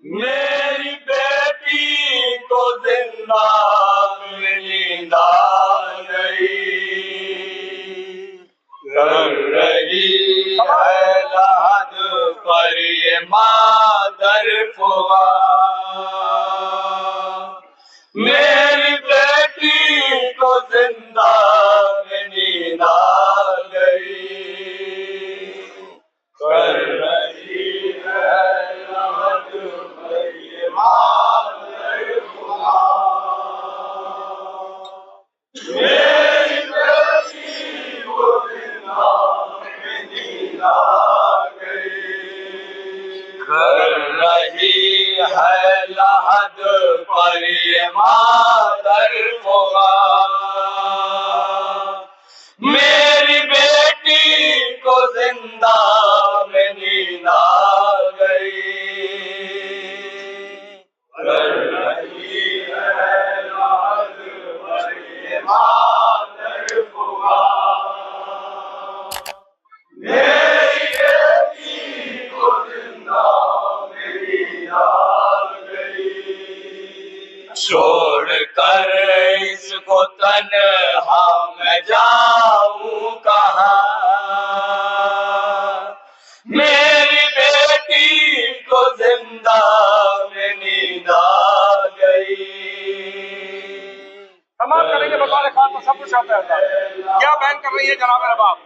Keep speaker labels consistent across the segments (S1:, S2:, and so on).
S1: میری بیٹی کو زندہ میں نیند آ گئی، کر رہی ہے لحد پر یہ مادر فغاں۔ میری بیٹی کو زندہ میں نیند آ گئی، کر رہی ہے لحد پر یہ مادر فغاں۔ میری بیٹی کو زندہ میں نیند آ گئی، کر رہی ہے لحد پر یہ مادر فغاں۔ میری بیٹی کو زندہ میں نیند آ گئی، کر رہی ہے لحد پر یہ مادر فغاں۔ میری بیٹی کو زندہ میں نیند آ گئی، چھوڑ کر اس کو تنہا میں جاؤں کہاں۔ میری بیٹی کو زندہ میں نیند آ گئی۔
S2: تمام کریں گے بطور خاص تصور سے ہوتا ہے کیا بیان کر رہی ہے جناب رباب؟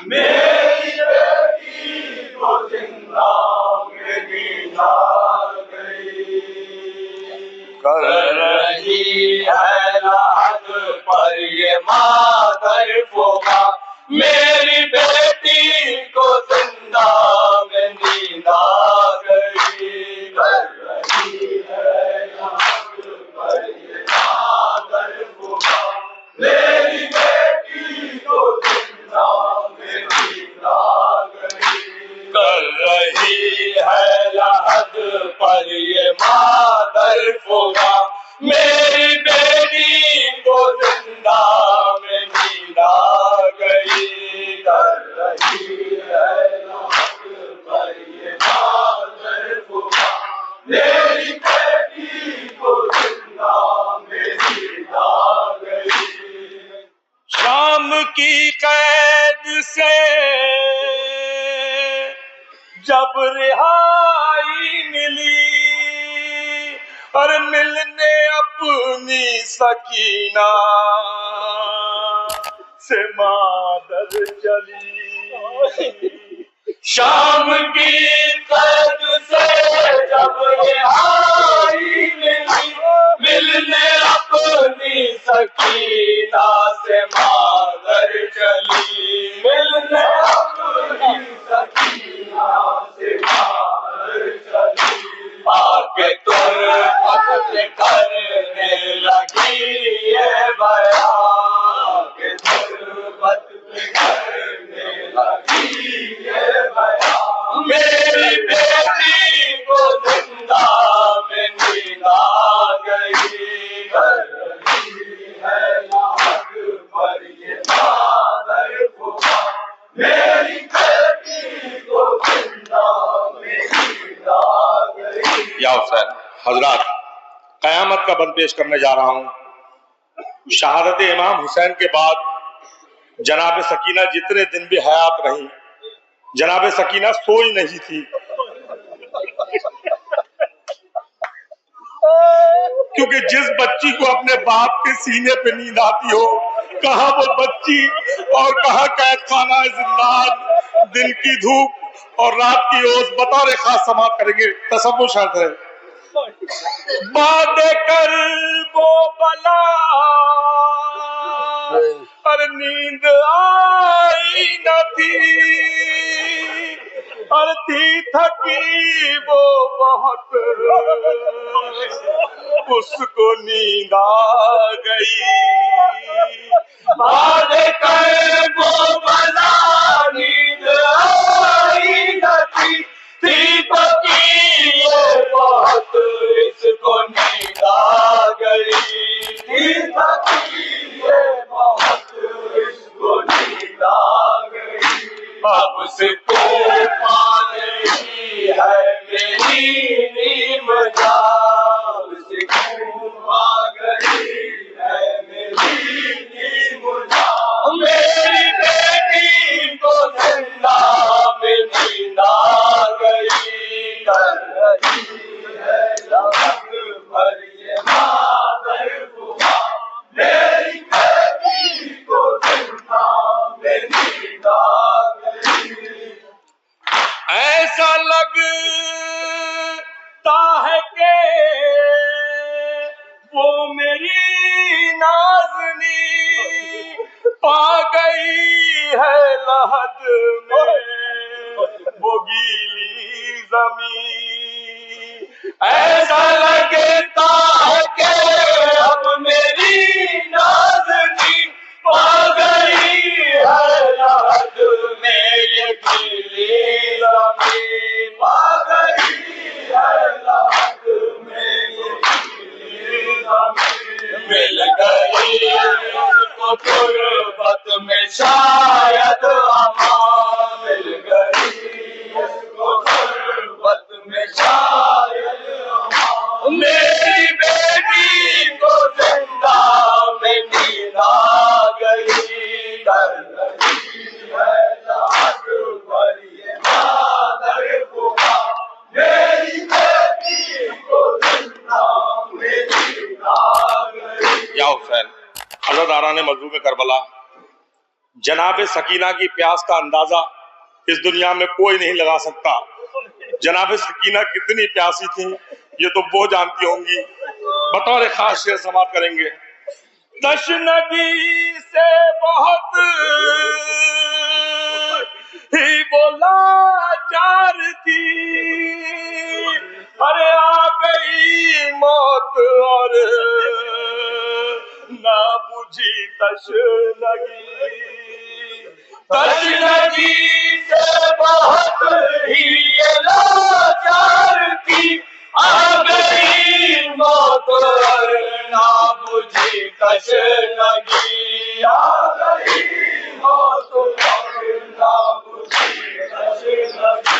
S1: میری بیٹی کو زندہ میں نیند آ گئی، کر رہی ہے لحد پر یہ مادر فغاں۔ میری بیٹی کو زندہ میں نیند آ گئی، کر رہی ہے لحد پر یہ مادر فغاں۔ میری بیٹی کو زندہ میں نیند آ گئی، کر رہی ہے لحد پر یہ مادر فغاں۔ میری بیٹی کو زندہ میں نیند آ گئی، کر رہی ہے لحد پر یہ مادر فغاں۔ میری بیٹی کو زندہ میں نیند آ گئی۔
S2: شام کی قید سے جب رہائی ملی اور ملنے اپنی سکینہ سے مادر چلی۔
S1: شام کی قید سے جب رہائی ملی، ملنے اپنی سکینہ سے مادر چلی، ملنے اپنی سکینہ سے مادر چلی۔ آ کے تربت کرنے لگی یہ بیان، کہ تربت کرنے لگی یہ بیان۔ میری بیٹی کو زندہ میں نیند آ گئی، کر رہی ہے لحد پر یہ مادر فغاں۔ میری بیٹی کو زندہ میں نیند آ گئی۔
S2: یا حسین حضرات، قیامت کا بند پیش کرنے جا رہا ہوں۔ شہادت امام حسین کے بعد جناب سکینہ جتنے دن بھی حیات رہیں، جناب سکینہ سوئی نہیں تھی، کیونکہ جس بچی کو اپنے باپ کے سینے پہ نیند آتی ہو، کہاں وہ بچی اور کہاں قید خانہ زندان، دن کی دھوپ اور رات کی اوس۔ بطور خاص سماعت کریں گے، تصور شرط ہے۔ باد کر وہ بلا پر نیند آئی نہ تھی، اور تھی تھکی وہ بہت، اس کو نیند آ گئی۔
S1: باد کر وہ بلا نیند آئی نہ تھی، تھکی یہ بہت، اس کو نیند آ گئی، تھکی یہ بہت، اس کو نیند آ گئی۔ اب سکون
S2: پا گئی ہے لحد میں وہ گیلی زمین.
S1: ایسا لگتا ہے کہ اب میری نازنین پا گئی ہے لحد میں یہ گیلی زمین. پا گئی ہے لحد میں یہ گیلی زمین. مل گئی اس کو تربت میں شاید امان. مل گئی اس کو تربت میں شاید امان. میری بیٹی کو زندہ میں نیند آ گئی. کر رہی ہے لحد پر یہ مادر پکار. میری بیٹی کو زندہ میں نیند آ گئی.
S2: یا حسین، عزاداران مظلوم کربلا، جناب سکینہ کی پیاس کا اندازہ اس دنیا میں کوئی نہیں لگا سکتا. جناب سکینہ کتنی پیاسی تھی یہ تو وہ جانتی ہوں گی. بطور خاص شعر سماعت کریں گے. تشنگی سے بہت ہی وہ لاچار تھی، ارے آ گئی موت اور نہ بجھی تشنگی.
S1: تشنگی سے بہت ہی یہ لاچار تھی، آ گئی موت اور نہ بجھی تشنگی. آ گئی موت اور نہ بجھی تشنگی.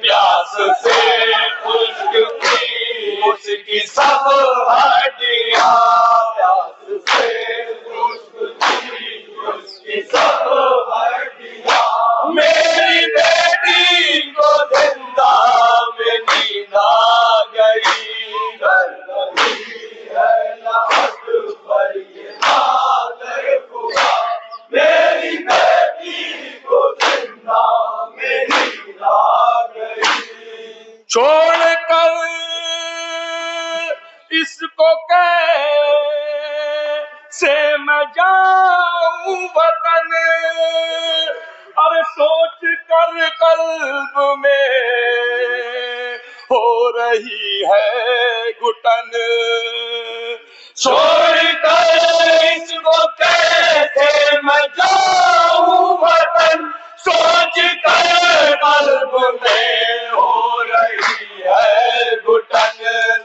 S1: پیاس سے خشک تھی اس کی سب ہڈیاں. پیاس سے خشک تھی اس کی سب ہڈیاں. میری بیٹی کو زندہ میں نیند آ گئی. کر رہی ہے لحد پر یہ مادر پکار. میری بیٹی کو زندہ میں نیند آ گئی.
S2: چھوڑ کر اس کو کیسے میں جاؤں وطن، ارے سوچ کر قلب میں ہو رہی ہے گھٹن.
S1: چھوڑ کر اس کو کیسے میں جاؤں وطن، سوچ کر قلب میں ہو رہی ہے گھٹن.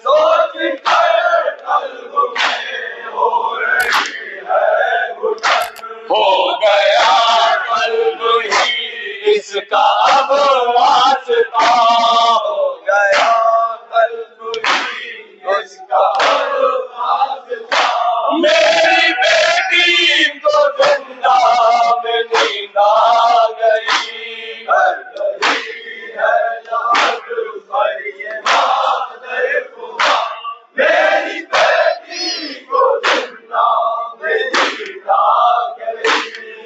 S1: سوچ کر قلب میں ہو رہی ہے گھٹن. ہو گیا قلب ہی اس کا اب واسطہ. ہو گیا قلب ہی اس کا اب واسطہ. میری بیٹی کو زندہ میں نیند آ گئی. کر رہی ہے لحد پر یہ مادر پکار. میری بیٹی کو زندہ میں نیند آ گئی.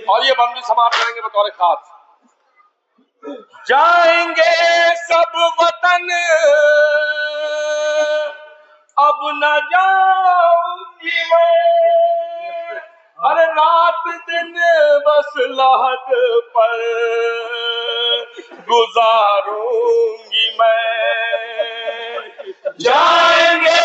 S2: اور یہ بند بھی سماعت کریں گے بطور خاص. جائیں گے سب وطن اب نہ جاؤں گی میں، ارے رات دن بس لحد پر گزاروں گی میں.
S1: جائیں گے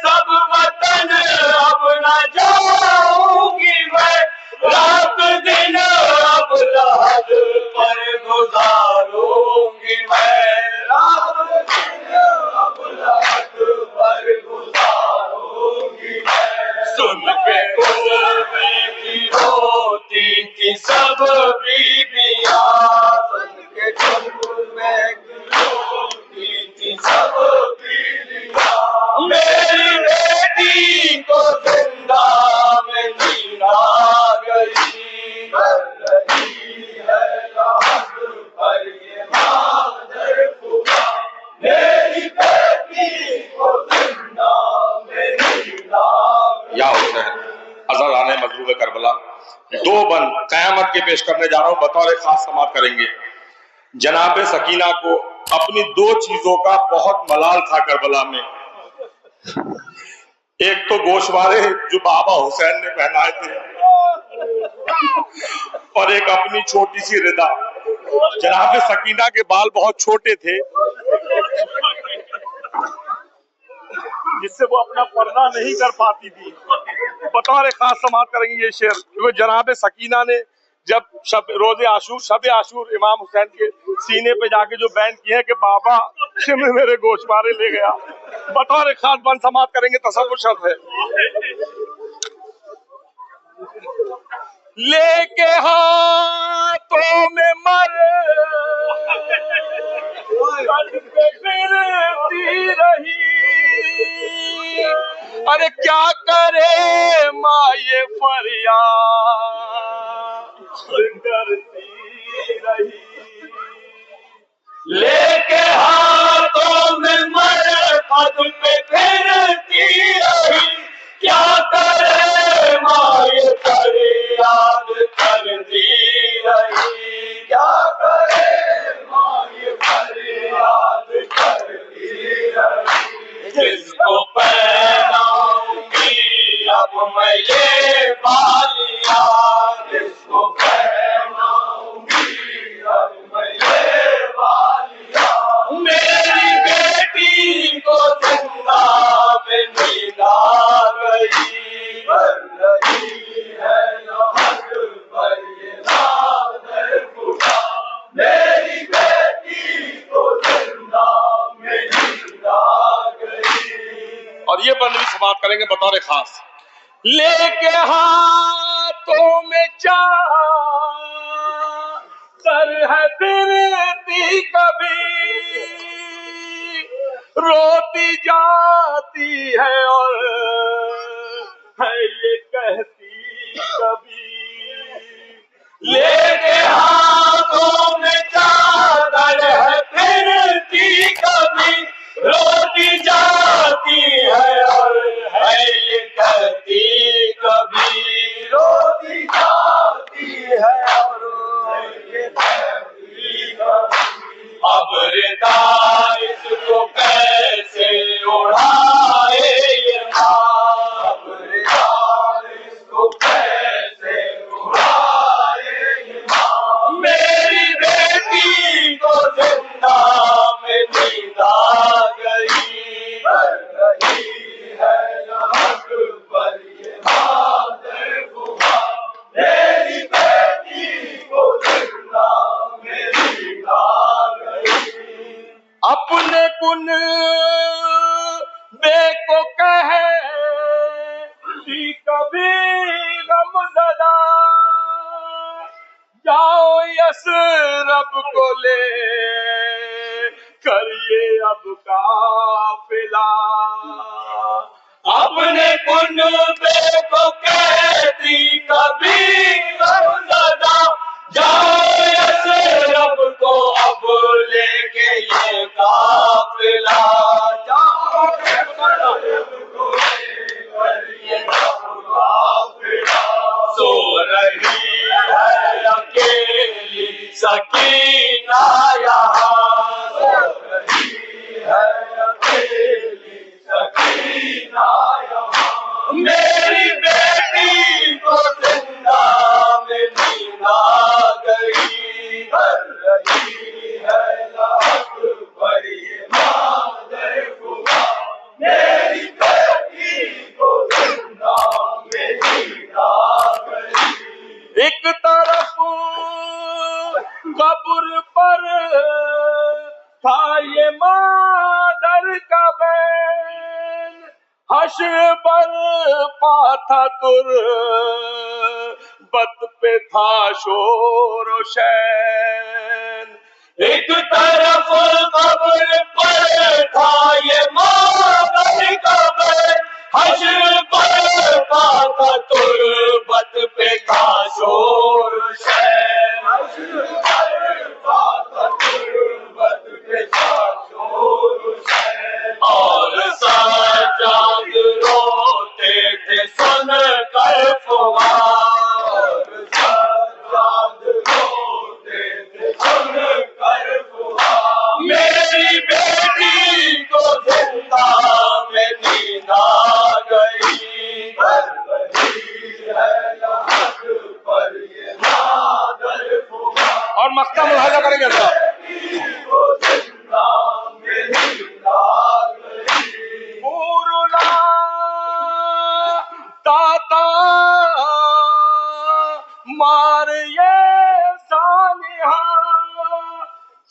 S1: سب وطن اب نہ جاؤں گی میں، رات دن اب لحد پر گزاروں گی میں. رات دن اب لحد پر گزاروں گی میں. سن کے قربے کی روتی کی سب بیویاں. سن کے قربے کی روتی کی سب بیویاں. میری بیٹی کو زندہ میں نیند آ گئی. کر رہی ہے لحد پر یہ مادر پکار. میری بیٹی کو زندہ میں نیند آ گئی.
S2: یا حسین، عزاداران مظلوم کربلا، دو بند قیامت کے پیش کرنے جا رہا ہوں، بطور خاص سماعت کریں گے. جناب سکینہ کو اپنی دو چیزوں کا بہت ملال تھا کربلا میں. ایک تو گوشوارے جو بابا حسین نے پہنائے تھے، اور ایک اپنی چھوٹی سی ردا۔ جناب سکینہ کے بال بہت چھوٹے تھے جس سے وہ اپنا پردہ نہیں کر پاتی تھی۔ بطور خاص سماعت کریں گے یہ شعر، کیونکہ جناب سکینہ نے جب روز عاشور، شب عاشور امام حسین کے سینے پہ جا کے جو بیان کیے ہیں کہ بابا شمع میرے گوشوارے لے گیا، بطور خاص بند سماعت کریں گے، تصور شرط ہے۔ لے کے ہاتھوں میں مر پھرتی رہی، ارے کیا کرے ماں یہ فریاد کرتی رہی۔
S1: لے کے ہاتھوں میں مرفت پہ پھرتی رہی، کیا کرے ماں یہ فریاد کرتی رہی، کیا کرے ماں یہ فریاد کرتی رہی۔ جس کو پہناؤں گی اب میں یہ بالیاں، جس کو پہناؤں گی اب میں یہ بالیاں، میری بیٹی کو زندہ میں نیند آ گئی، بن رہی ہے نمک پر یہ نادر خدا، میری بیٹی کو زندہ میں نیند آ گئی۔
S2: اور یہ بندی سماعت کریں گے بطور خاص۔ لے کے ہاتھوں میں چادر ہے پھرتی کبھی، روتی جاتی ہے اور ہے یہ کہتی کبھی۔
S1: لے کے ہاتھوں میں چادر ہے پھرتی کبھی، روتی جاتی ہے اور ہے یہ کہتی کبھی، روتی جاتی ہے اور ہے یہ کہتی کبھی۔ اب ردا اس کو کیسے اڑائے یہ ماں، اب ردا اس کو کیسے اڑائے یہ ماں، میری بیٹی کو زندہ میں نیند آ گئی، بن رہی ہے نمک پر یہ نادر خدا، میری بیٹی کو زندہ میں نیند آ گئی۔
S2: اپنے کن بے کو کہے تھی کبھی غم زدہ، جاؤ یثرب کو لے کر یہ اب قافلہ۔
S1: اپنے کنبے کو کہتی کبھی غم زدہ، جاؤ یثرب کو اب لے کے یہ قافلہ، جاؤ یثرب کو لے کر یہ قافلہ۔ سو رہی ہے اکیلی سکینہ یہاں، سو رہی ہے اکیلی سکینہ یہاں، میری بیٹی کو زندہ میں نیند آ گئی، بن رہی ہے نمک پر یہ نادر خدا، میری بیٹی کو زندہ میں نیند آ گئی۔
S2: ایک طرف قبر پر تھا یہ مادر کا بین، حشر پر پا تھا تربت پہ تھا شور و شین۔
S1: ایک طرف قبر پر تھا یہ مادر کا بین، حشر پر پا تھا تربت پہ تھا شور و شین، حشر پر پا تھا تربت پہ تھا شور و شین، اور سجاد روتے تھے سن کر فغان، اور سجاد روتے تھے سن کر فغان، میری بیٹی کو زندہ میں نیند آ گئی، بن رہی ہے نمک پر
S2: اور مقطع ملاحظہ کریں گے اللہ. پورلا تاتا مار یہ سانحہ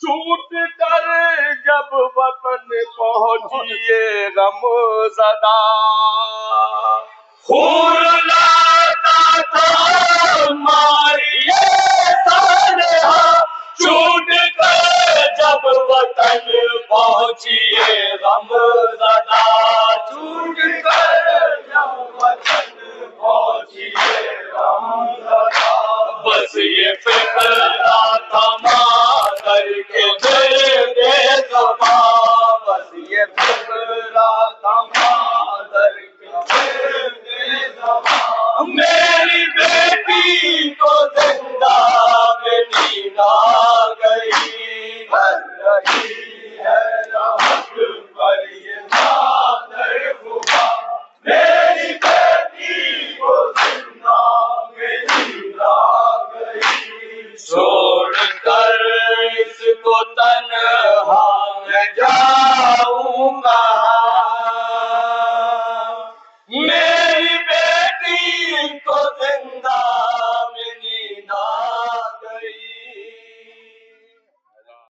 S2: چھوٹ کر جب وطن پہنچیے غم زدہ.
S1: خور لاتا تھا ماریے سانحہ چھوٹ کر جب وطن پہنچیے غم زدہ. چھوٹ کر جب وطن پہنچیے غم زدہ. بس یہ فکرہ تھا مادر کے دل دے زباں. بس یہ فکرہ تھا مادر کے دل دے زباں. میری بیٹی کو زندہ میں نیند آ گئی. بن رہی ہے رحمت پر یہ چادر خدا. میری بیٹی کو زندہ میں نیند آ گئی. چھوڑ کر اس کو تنہا